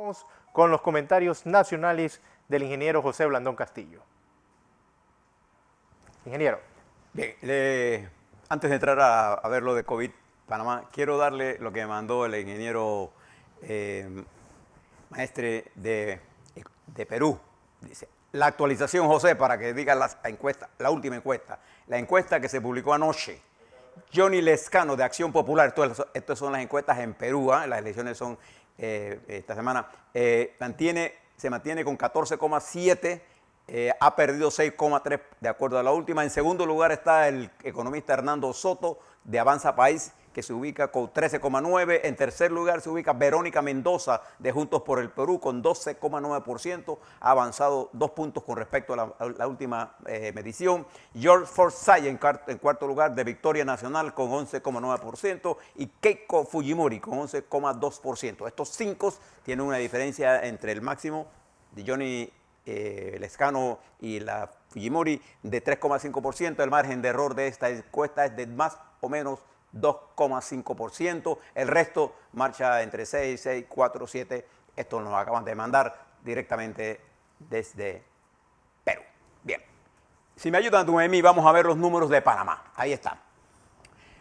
Vamos con los comentarios nacionales del ingeniero José Blandón Castillo. Ingeniero. Bien, antes de entrar a ver lo de COVID Panamá, quiero darle lo que me mandó el ingeniero maestre de Perú. Dice, la actualización, José, para que diga la última encuesta. La encuesta que se publicó anoche. Johnny Lescano, de Acción Popular, estas son las encuestas en Perú, las elecciones son esta semana, se mantiene con 14,7, ha perdido 6,3 de acuerdo a la última. En segundo lugar está el economista Hernando Soto, de Avanza País, que se ubica con 13,9. En tercer lugar se ubica Verónica Mendoza, de Juntos por el Perú, con 12,9%. Ha avanzado 2 puntos con respecto a la última medición. George Forsyth en cuarto lugar, de Victoria Nacional, con 11,9%. Y Keiko Fujimori, con 11,2%. Estos 5 tienen una diferencia entre el máximo de Johnny Lescano y la Fujimori de 3,5%. El margen de error de esta encuesta es de más o menos 2,5%. El resto marcha entre 6, 6, 4, 7. Esto nos acaban de mandar directamente desde Perú. Bien. Si me ayudan, Noemí, vamos a ver los números de Panamá. Ahí están.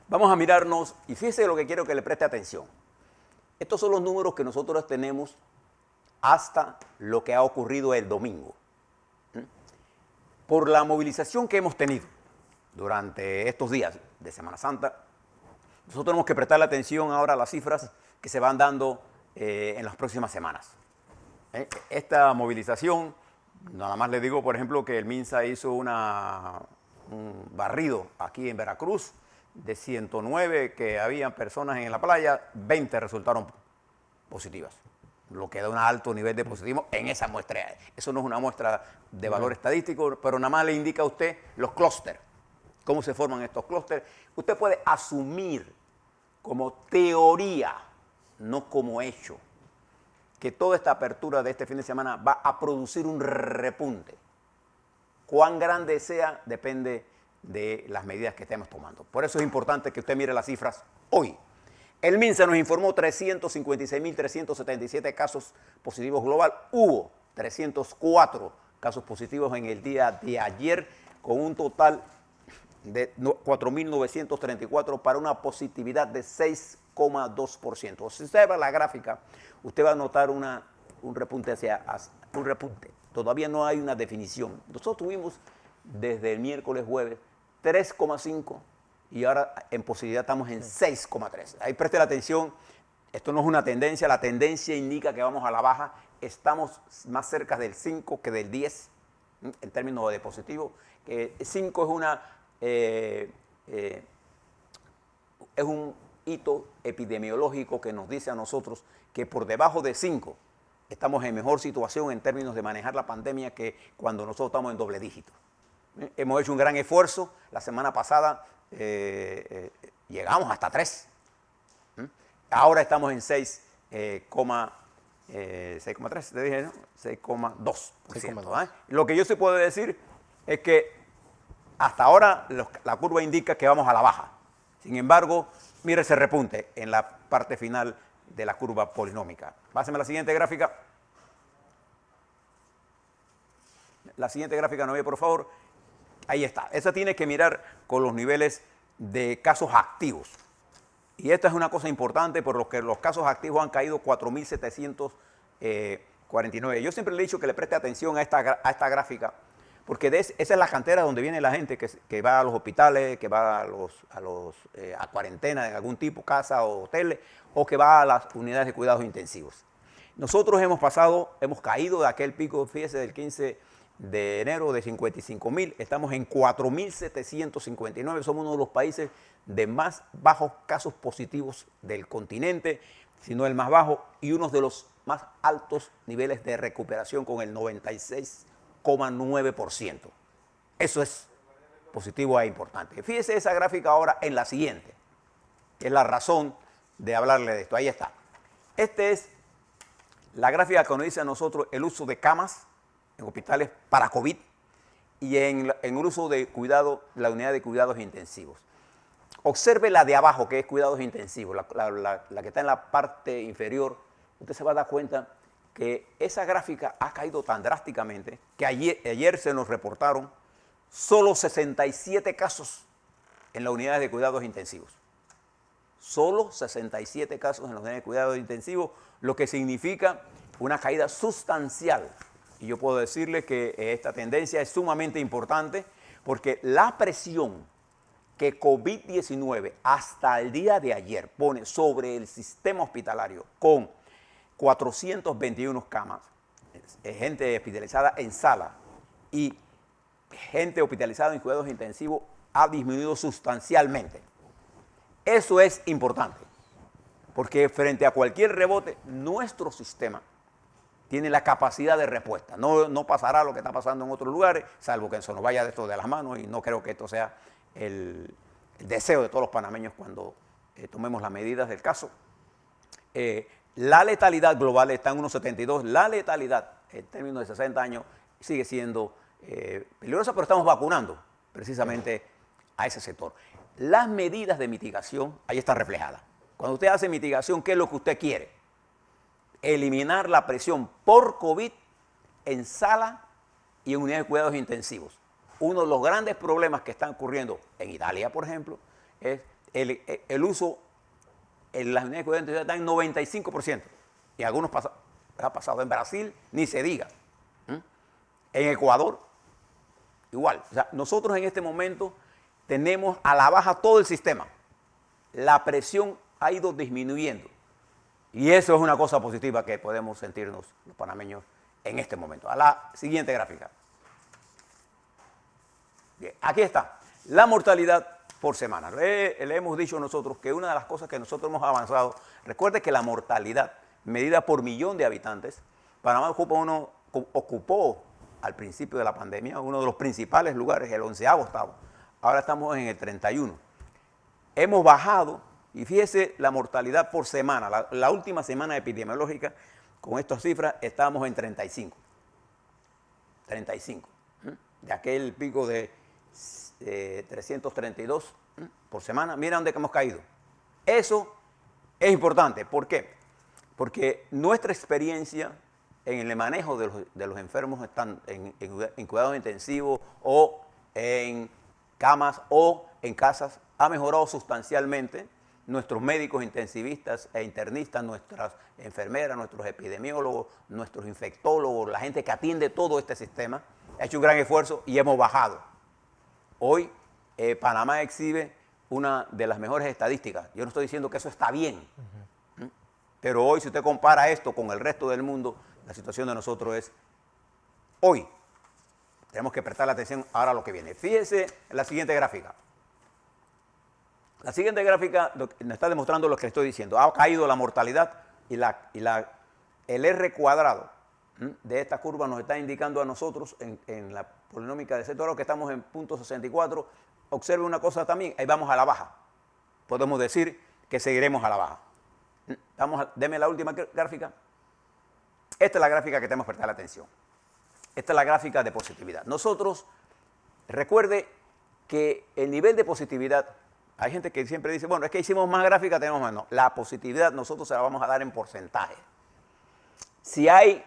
Vamos a mirarnos y fíjese lo que quiero que le preste atención. Estos son los números que nosotros tenemos hasta lo que ha ocurrido el domingo. Por la movilización que hemos tenido durante estos días de Semana Santa, nosotros tenemos que prestarle atención ahora a las cifras que se van dando en las próximas semanas. Esta movilización, nada más le digo, por ejemplo, que el MINSA hizo un barrido aquí en Veracruz de 109 que habían personas en la playa, 20 resultaron positivas, lo que da un alto nivel de positivismo en esa muestra. Eso no es una muestra de valor estadístico, pero nada más le indica a usted los clústeres. ¿Cómo se forman estos clústeres? Usted puede asumir como teoría, no como hecho, que toda esta apertura de este fin de semana va a producir un repunte. Cuán grande sea depende de las medidas que estemos tomando. Por eso es importante que usted mire las cifras hoy. El MINSA nos informó 356.377 casos positivos global. Hubo 304 casos positivos en el día de ayer, con un total de 4.934 para una positividad de 6,2%. Si usted va a la gráfica, usted va a notar un repunte un repunte. Todavía no hay una definición. Nosotros tuvimos desde el miércoles, jueves, 3,5 y ahora en positividad estamos en 6,3. Ahí preste la atención, esto no es una tendencia, la tendencia indica que vamos a la baja, estamos más cerca del 5 que del 10 en términos de positivo. 5 es un hito epidemiológico que nos dice a nosotros que por debajo de 5 estamos en mejor situación en términos de manejar la pandemia que cuando nosotros estamos en doble dígito. Hemos hecho un gran esfuerzo. La semana pasada llegamos hasta 3. Ahora estamos en 6,3, te dije, ¿no? 6,2%. Lo que yo sí puedo decir es que hasta ahora la curva indica que vamos a la baja. Sin embargo, mire ese repunte en la parte final de la curva polinómica. Páseme la siguiente gráfica. La siguiente gráfica, Noé, por favor. Ahí está. Esa tiene que mirar con los niveles de casos activos. Y esta es una cosa importante por lo que los casos activos han caído 4.749. Yo siempre le he dicho que le preste atención a esta gráfica, porque esa es la cantera donde viene la gente que va a los hospitales, que va a cuarentena de algún tipo, casa o hoteles, o que va a las unidades de cuidados intensivos. Nosotros hemos caído de aquel pico, fíjese, del 15 de enero de 55.000, estamos en 4.759, somos uno de los países de más bajos casos positivos del continente, si no el más bajo, y uno de los más altos niveles de recuperación con el 96,9%. Eso es positivo e importante. Fíjese esa gráfica ahora en la siguiente, que es la razón de hablarle de esto. Ahí está. Esta es la gráfica que nos dice a nosotros el uso de camas en hospitales para COVID y en el uso de cuidado, la unidad de cuidados intensivos. Observe la de abajo, que es cuidados intensivos, la que está en la parte inferior. Usted se va a dar cuenta que esa gráfica ha caído tan drásticamente que ayer se nos reportaron solo 67 casos en las unidades de cuidados intensivos. Solo 67 casos en las unidades de cuidados intensivos, lo que significa una caída sustancial. Y yo puedo decirle que esta tendencia es sumamente importante porque la presión que COVID-19 hasta el día de ayer pone sobre el sistema hospitalario con 421 camas, gente hospitalizada en sala y gente hospitalizada en cuidados intensivos ha disminuido sustancialmente. Eso es importante, porque frente a cualquier rebote, nuestro sistema tiene la capacidad de respuesta. No pasará lo que está pasando en otros lugares, salvo que se nos vaya de esto de las manos, y no creo que esto sea el deseo de todos los panameños cuando tomemos las medidas del caso. La letalidad global está en unos 72. La letalidad en términos de 60 años sigue siendo peligrosa, pero estamos vacunando precisamente a ese sector. Las medidas de mitigación ahí están reflejadas. Cuando usted hace mitigación, ¿qué es lo que usted quiere? Eliminar la presión por COVID en sala y en unidades de cuidados intensivos. Uno de los grandes problemas que están ocurriendo en Italia, por ejemplo, es el uso en las unidades de cuidados intensivos está en 95%. Y algunos ha pasado en Brasil, ni se diga. En Ecuador, igual. O sea, nosotros en este momento tenemos a la baja todo el sistema. La presión ha ido disminuyendo. Y eso es una cosa positiva que podemos sentirnos los panameños en este momento. A la siguiente gráfica. Bien, aquí está. La mortalidad por semana. Le hemos dicho nosotros que una de las cosas que nosotros hemos avanzado, recuerde que la mortalidad medida por millón de habitantes, Panamá ocupó al principio de la pandemia uno de los principales lugares, el 11º estado. Ahora estamos en el 31. Hemos bajado, y fíjese la mortalidad por semana, la última semana epidemiológica, con estas cifras estábamos en 35. 35. De aquel pico de 332 por semana, mira dónde hemos caído. Eso es importante. ¿Por qué? Porque nuestra experiencia en el manejo de los enfermos están en cuidados intensivos o en camas o en casas ha mejorado sustancialmente. Nuestros médicos intensivistas e internistas, nuestras enfermeras, nuestros epidemiólogos, nuestros infectólogos, la gente que atiende todo este sistema, ha hecho un gran esfuerzo y hemos bajado. Hoy Panamá exhibe una de las mejores estadísticas. Yo no estoy diciendo que eso está bien, pero hoy si usted compara esto con el resto del mundo, la situación de nosotros es hoy. Tenemos que prestar la atención ahora a lo que viene. Fíjese en la siguiente gráfica. La siguiente gráfica nos está demostrando lo que estoy diciendo. Ha caído la mortalidad y el R cuadrado de esta curva nos está indicando a nosotros en la polinómica de Z, que estamos en 0.64. Observe una cosa también, ahí vamos a la baja. Podemos decir que seguiremos a la baja. Deme la última gráfica. Esta es la gráfica que tenemos que prestar atención. Esta es la gráfica de positividad. Nosotros, recuerde que el nivel de positividad, hay gente que siempre dice, bueno, es que hicimos más gráfica, tenemos más. No, la positividad nosotros se la vamos a dar en porcentaje. Si hay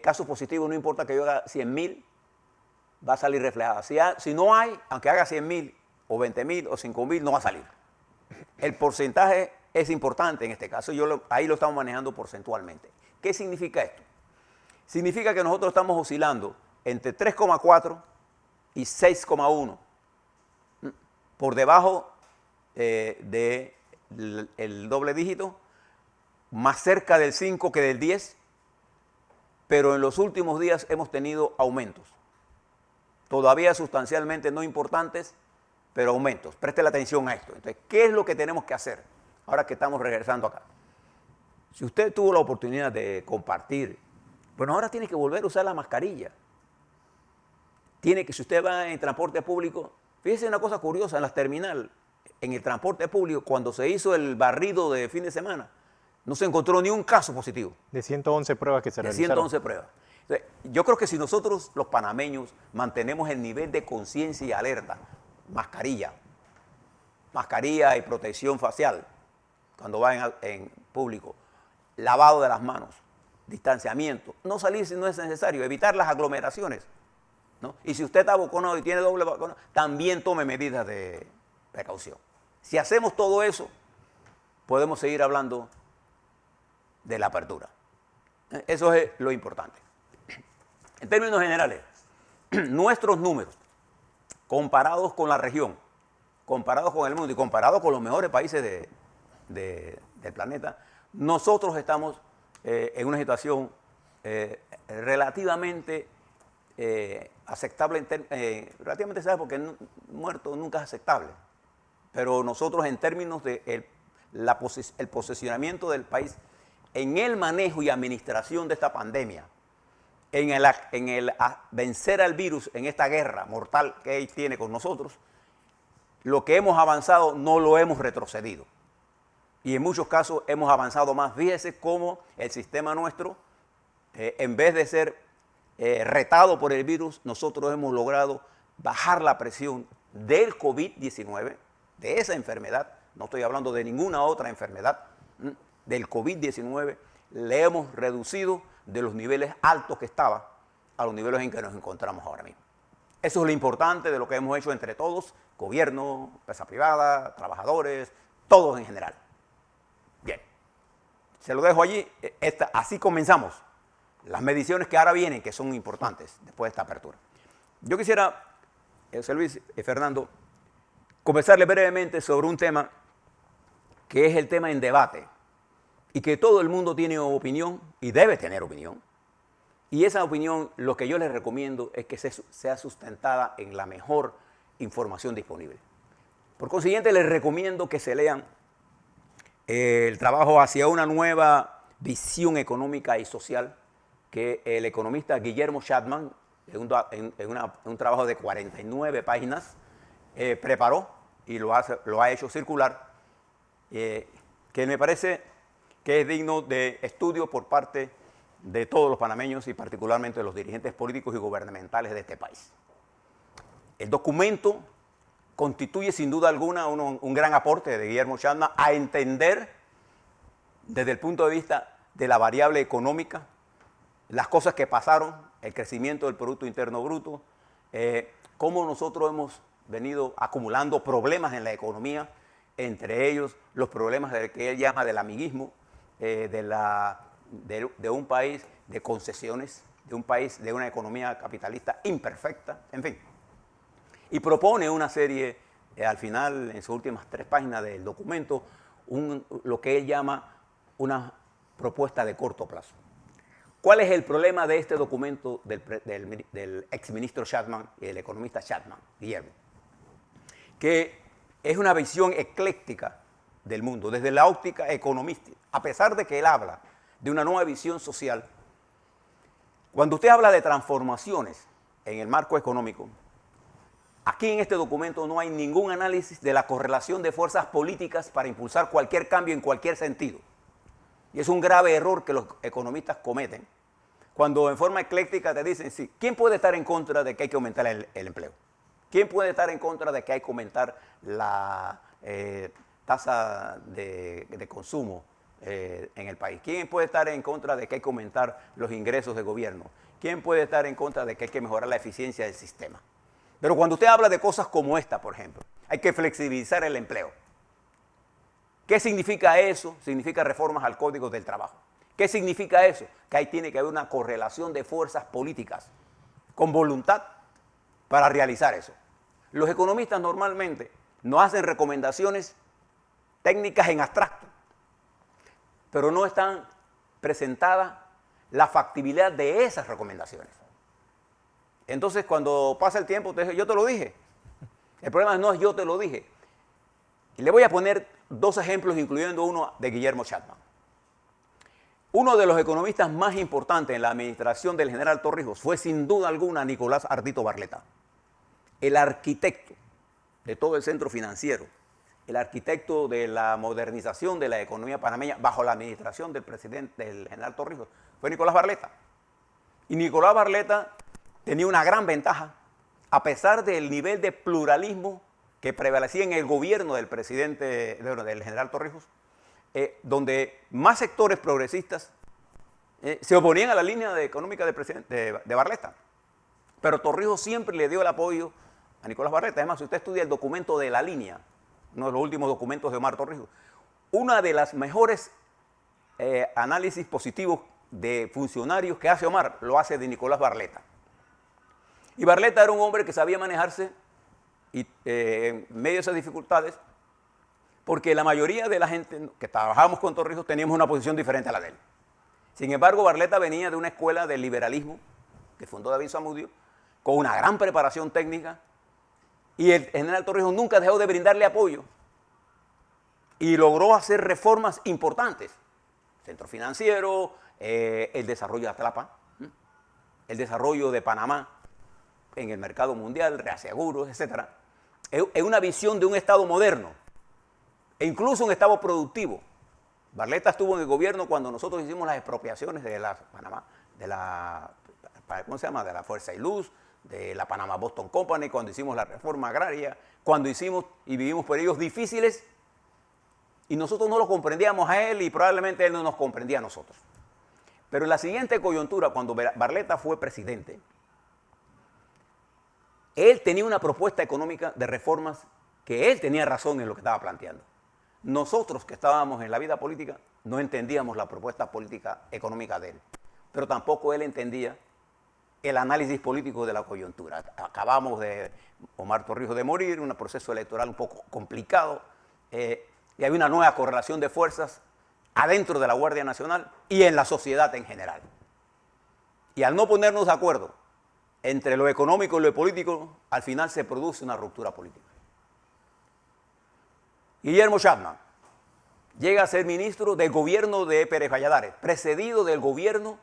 casos positivos, no importa que yo haga 100.000, va a salir reflejada. Si no hay, aunque haga 100.000 o 20.000 o 5.000, no va a salir. El porcentaje es importante en este caso, ahí lo estamos manejando porcentualmente. ¿Qué significa esto? Significa que nosotros estamos oscilando entre 3,4 y 6,1, por debajo del doble dígito, más cerca del 5 que del 10, pero en los últimos días hemos tenido aumentos. Todavía sustancialmente no importantes, pero aumentos. Preste la atención a esto. Entonces, ¿qué es lo que tenemos que hacer ahora que estamos regresando acá? Si usted tuvo la oportunidad de compartir, bueno, ahora tiene que volver a usar la mascarilla. Si usted va en transporte público, fíjese una cosa curiosa, en las terminales, en el transporte público, cuando se hizo el barrido de fin de semana, no se encontró ni un caso positivo. De 111 pruebas que se realizaron. 111 pruebas. Entonces, yo creo que si nosotros, los panameños, mantenemos el nivel de conciencia y alerta, mascarilla y protección facial, cuando va en público, lavado de las manos, distanciamiento, no salir si no es necesario, evitar las aglomeraciones, ¿no? Y si usted está vacunado y tiene doble vacuna, también tome medidas de precaución. Si hacemos todo eso, podemos seguir hablando de la apertura. Eso es lo importante. En términos generales, nuestros números, comparados con la región, comparados con el mundo y comparados con los mejores países del planeta, nosotros estamos en una situación relativamente aceptable, relativamente ¿sabe? Porque muerto nunca es aceptable, pero nosotros en términos de el posicionamiento del país en el manejo y administración de esta pandemia, en el vencer al virus en esta guerra mortal que él tiene con nosotros, lo que hemos avanzado no lo hemos retrocedido. Y en muchos casos hemos avanzado más. Fíjese cómo el sistema nuestro, en vez de ser retado por el virus, nosotros hemos logrado bajar la presión del COVID-19, de esa enfermedad, no estoy hablando de ninguna otra enfermedad, del COVID-19, le hemos reducido de los niveles altos que estaba a los niveles en que nos encontramos ahora mismo. Eso es lo importante de lo que hemos hecho entre todos, gobierno, empresa privada, trabajadores, todos en general. Bien, se lo dejo allí. Así comenzamos las mediciones que ahora vienen, que son importantes después de esta apertura. Yo quisiera, José Luis y Fernando, conversarles brevemente sobre un tema que es el tema en debate y que todo el mundo tiene opinión y debe tener opinión. Y esa opinión, lo que yo les recomiendo es que sea sustentada en la mejor información disponible. Por consiguiente, les recomiendo que se lean el trabajo hacia una nueva visión económica y social que el economista Guillermo Chapman, en un trabajo de 49 páginas, preparó y lo ha hecho circular, que me parece que es digno de estudio por parte de todos los panameños y particularmente de los dirigentes políticos y gubernamentales de este país. El documento constituye sin duda alguna un gran aporte de Guillermo Chapman a entender desde el punto de vista de la variable económica, las cosas que pasaron, el crecimiento del Producto Interno Bruto, cómo nosotros hemos venido acumulando problemas en la economía, entre ellos los problemas que él llama del amiguismo, de un país de concesiones, de un país de una economía capitalista imperfecta, en fin. Y propone una serie, al final, en sus últimas 3 páginas del documento, lo que él llama una propuesta de corto plazo. ¿Cuál es el problema de este documento del exministro Chapman y del economista Chapman, Guillermo? Que es una visión ecléctica del mundo, desde la óptica economista, a pesar de que él habla de una nueva visión social. Cuando usted habla de transformaciones en el marco económico, aquí en este documento no hay ningún análisis de la correlación de fuerzas políticas para impulsar cualquier cambio en cualquier sentido. Y es un grave error que los economistas cometen cuando en forma ecléctica te dicen, sí, ¿quién puede estar en contra de que hay que aumentar el empleo? ¿Quién puede estar en contra de que hay que aumentar la tasa de consumo en el país? ¿Quién puede estar en contra de que hay que aumentar los ingresos de gobierno? ¿Quién puede estar en contra de que hay que mejorar la eficiencia del sistema? Pero cuando usted habla de cosas como esta, por ejemplo, hay que flexibilizar el empleo. ¿Qué significa eso? Significa reformas al Código del Trabajo. ¿Qué significa eso? Que ahí tiene que haber una correlación de fuerzas políticas con voluntad para realizar eso. Los economistas normalmente no hacen recomendaciones técnicas en abstracto, pero no están presentadas la factibilidad de esas recomendaciones. Entonces, cuando pasa el tiempo, usted dice, yo te lo dije. El problema no es yo te lo dije. Y le voy a poner 2 ejemplos, incluyendo uno de Guillermo Chapman. Uno de los economistas más importantes en la administración del general Torrijos fue sin duda alguna Nicolás Ardito Barleta, el arquitecto de todo el centro financiero, el arquitecto de la modernización de la economía panameña bajo la administración del general Torrijos, fue Nicolás Barleta. Y Nicolás Barleta tenía una gran ventaja, a pesar del nivel de pluralismo que prevalecía en el gobierno del del general Torrijos, donde más sectores progresistas se oponían a la línea económica de Barletta. Pero Torrijos siempre le dio el apoyo a Nicolás Barletta. Además, si usted estudia el documento de la línea, uno de los últimos documentos de Omar Torrijos, una de las mejores análisis positivos de funcionarios que hace Omar, lo hace de Nicolás Barletta. Y Barletta era un hombre que sabía manejarse y, en medio de esas dificultades, porque la mayoría de la gente que trabajábamos con Torrijos teníamos una posición diferente a la de él. Sin embargo, Barletta venía de una escuela de liberalismo que fundó David Zamudio, con una gran preparación técnica, y el general Torrijos nunca dejó de brindarle apoyo y logró hacer reformas importantes. Centro financiero, el desarrollo de Atlapa, el desarrollo de Panamá en el mercado mundial, reaseguros, etc. Es una visión de un Estado moderno e incluso un Estado productivo. Barletta estuvo en el gobierno cuando nosotros hicimos las expropiaciones de la Panamá, de la, ¿cómo se llama?, de la Fuerza y Luz, de la Panama Boston Company, cuando hicimos la reforma agraria, cuando hicimos y vivimos periodos difíciles y nosotros no lo comprendíamos a él y probablemente él no nos comprendía a nosotros. Pero en la siguiente coyuntura, cuando Barletta fue presidente, él tenía una propuesta económica de reformas que él tenía razón en lo que estaba planteando. Nosotros que estábamos en la vida política no entendíamos la propuesta política económica de él, pero tampoco él entendía el análisis político de la coyuntura. Acabamos de Omar Torrijos de morir, un proceso electoral un poco complicado, y había una nueva correlación de fuerzas adentro de la Guardia Nacional y en la sociedad en general. Y al no ponernos de acuerdo entre lo económico y lo político, al final se produce una ruptura política. Guillermo Chapman llega a ser ministro del gobierno de Pérez Valladares, precedido del gobierno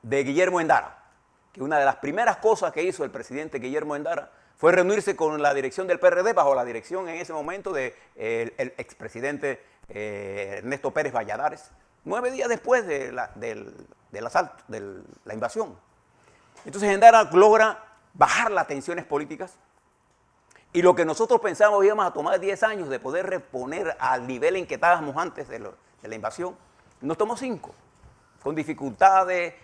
de Guillermo Endara, que una de las primeras cosas que hizo el presidente Guillermo Endara fue reunirse con la dirección del PRD, bajo la dirección en ese momento del expresidente Ernesto Pérez Valladares, 9 días después del asalto, de la invasión. Entonces Endara logra bajar las tensiones políticas y lo que nosotros pensábamos íbamos a tomar 10 años de poder reponer al nivel en que estábamos antes de la invasión, nos tomó 5, con dificultades,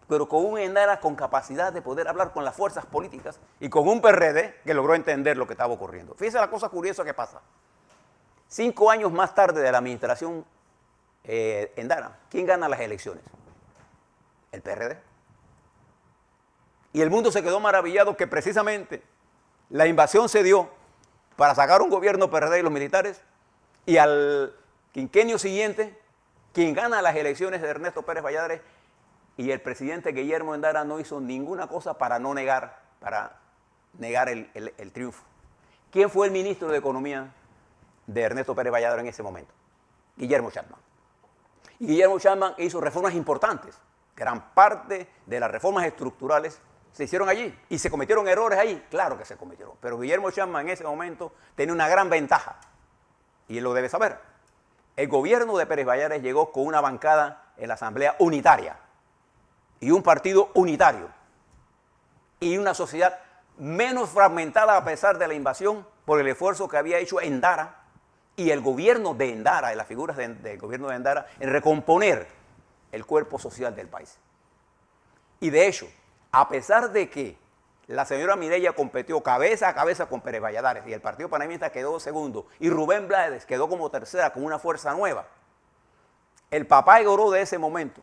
pero con un Endara con capacidad de poder hablar con las fuerzas políticas y con un PRD que logró entender lo que estaba ocurriendo. Fíjense la cosa curiosa que pasa. 5 años más tarde de la administración Endara, ¿quién gana las elecciones? El PRD. Y el mundo se quedó maravillado que precisamente la invasión se dio para sacar un gobierno PRD y los militares, y al quinquenio siguiente, quien gana las elecciones de Ernesto Pérez Valladares, y el presidente Guillermo Endara no hizo ninguna cosa para negar el triunfo. ¿Quién fue el ministro de Economía de Ernesto Pérez Valladares en ese momento? Guillermo Chapman. Y Guillermo Chapman hizo reformas importantes. Gran parte de las reformas estructurales se hicieron allí. ¿Y se cometieron errores ahí? Claro que se cometieron. Pero Guillermo Chapman en ese momento tenía una gran ventaja. Y él lo debe saber. El gobierno de Pérez Valladares llegó con una bancada en la Asamblea unitaria. Y un partido unitario. Y una sociedad menos fragmentada a pesar de la invasión por el esfuerzo que había hecho Endara y el gobierno de Endara, y las figuras del gobierno de Endara, en recomponer el cuerpo social del país. Y de hecho, a pesar de que la señora Mireya competió cabeza a cabeza con Pérez Valladares y el Partido Panameñista quedó segundo y Rubén Blades quedó como tercera con una fuerza nueva, el papá Igoró de ese momento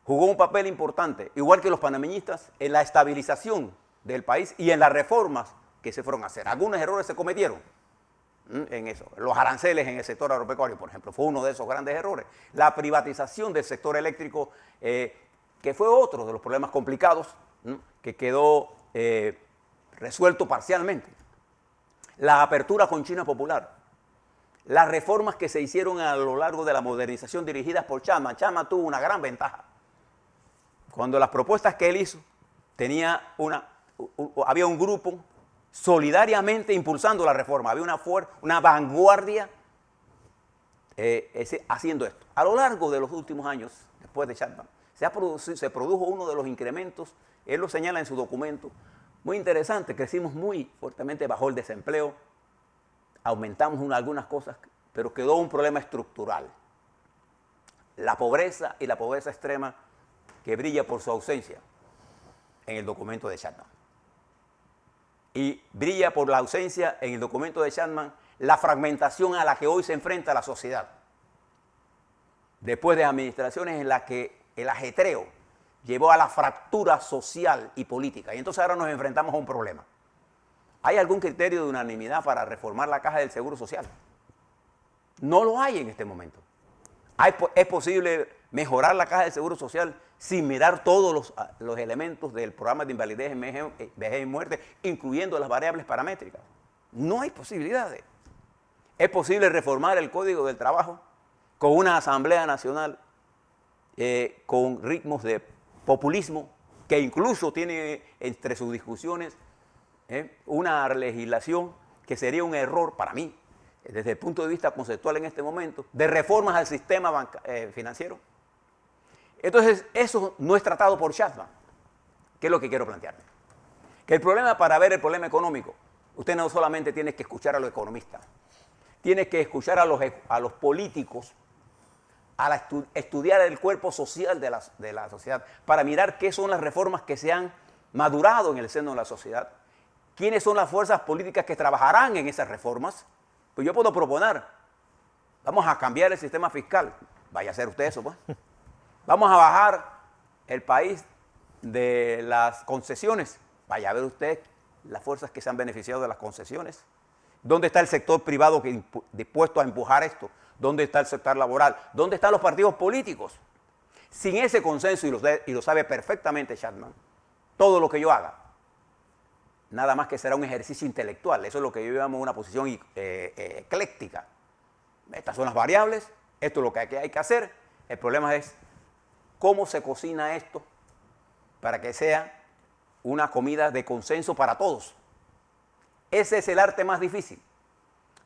jugó un papel importante, igual que los panameñistas, en la estabilización del país y en las reformas que se fueron a hacer. Algunos errores se cometieron en eso. Los aranceles en el sector agropecuario, por ejemplo, fue uno de esos grandes errores. La privatización del sector eléctrico, que fue otro de los problemas complicados, que quedó resuelto parcialmente. La apertura con China Popular. Las reformas que se hicieron a lo largo de la modernización dirigidas por Chapman. Chapman tuvo una gran ventaja. Cuando las propuestas que él hizo, había un grupo solidariamente impulsando la reforma, había una vanguardia haciendo esto. A lo largo de los últimos años, después de Chapman, se produjo uno de los incrementos, él lo señala en su documento, muy interesante, crecimos muy fuertemente, bajó el desempleo, aumentamos algunas cosas, pero quedó un problema estructural. La pobreza y la pobreza extrema que brilla por su ausencia en el documento de Chapman. Y brilla por la ausencia en el documento de Chapman la fragmentación a la que hoy se enfrenta la sociedad. Después de administraciones en las que el ajetreo llevó a la fractura social y política. Y entonces ahora nos enfrentamos a un problema. ¿Hay algún criterio de unanimidad para reformar la caja del Seguro Social? No lo hay en este momento. ¿Es posible mejorar la caja del Seguro Social sin mirar todos los elementos del programa de invalidez, vejez y muerte, incluyendo las variables paramétricas? No hay posibilidades. ¿Es posible reformar el Código del Trabajo con una Asamblea Nacional con ritmos de populismo que incluso tiene entre sus discusiones una legislación que sería un error para mí, desde el punto de vista conceptual en este momento, de reformas al sistema financiero? Entonces, eso no es tratado por Chapman. ¿Qué es lo que quiero plantear? Que el problema, para ver el problema económico, usted no solamente tiene que escuchar a los economistas, tiene que escuchar a los políticos, estudiar el cuerpo social de la sociedad, para mirar qué son las reformas que se han madurado en el seno de la sociedad, quiénes son las fuerzas políticas que trabajarán en esas reformas. Pues yo puedo proponer, vamos a cambiar el sistema fiscal, vaya a hacer usted eso, pues. Vamos a bajar el país de las concesiones, vaya a ver usted las fuerzas que se han beneficiado de las concesiones. ¿Dónde está el sector privado dispuesto a empujar esto? ¿Dónde está el sector laboral? ¿Dónde están los partidos políticos? Sin ese consenso, y lo sabe perfectamente Chapman, todo lo que yo haga, nada más que será un ejercicio intelectual. Eso es lo que yo llamo una posición ecléctica. Estas son las variables, esto es lo que hay que hacer. El problema es cómo se cocina esto para que sea una comida de consenso para todos. Ese es el arte más difícil.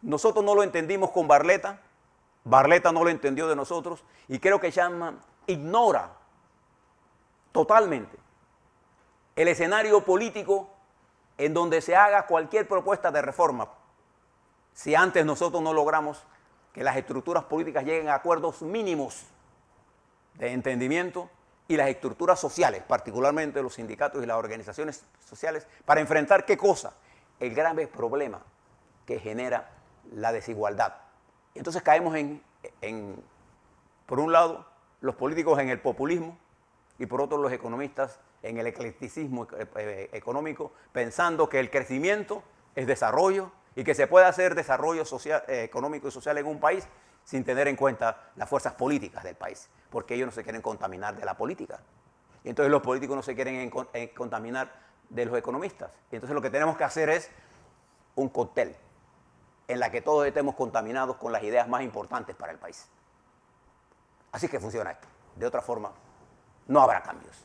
Nosotros no lo entendimos con Barletta, Barletta no lo entendió de nosotros, y creo que Chapman ignora totalmente el escenario político en donde se haga cualquier propuesta de reforma, si antes nosotros no logramos que las estructuras políticas lleguen a acuerdos mínimos de entendimiento, y las estructuras sociales, particularmente los sindicatos y las organizaciones sociales, para enfrentar ¿qué cosa? El grave problema que genera la desigualdad. Y entonces caemos por un lado, los políticos en el populismo, y por otro los economistas en el eclecticismo económico, pensando que el crecimiento es desarrollo y que se puede hacer desarrollo social, económico y social en un país sin tener en cuenta las fuerzas políticas del país, porque ellos no se quieren contaminar de la política. Y entonces los políticos no se quieren contaminar de los economistas. Y entonces lo que tenemos que hacer es un cóctel en la que todos estemos contaminados con las ideas más importantes para el país. Así que funciona esto. De otra forma, no habrá cambios.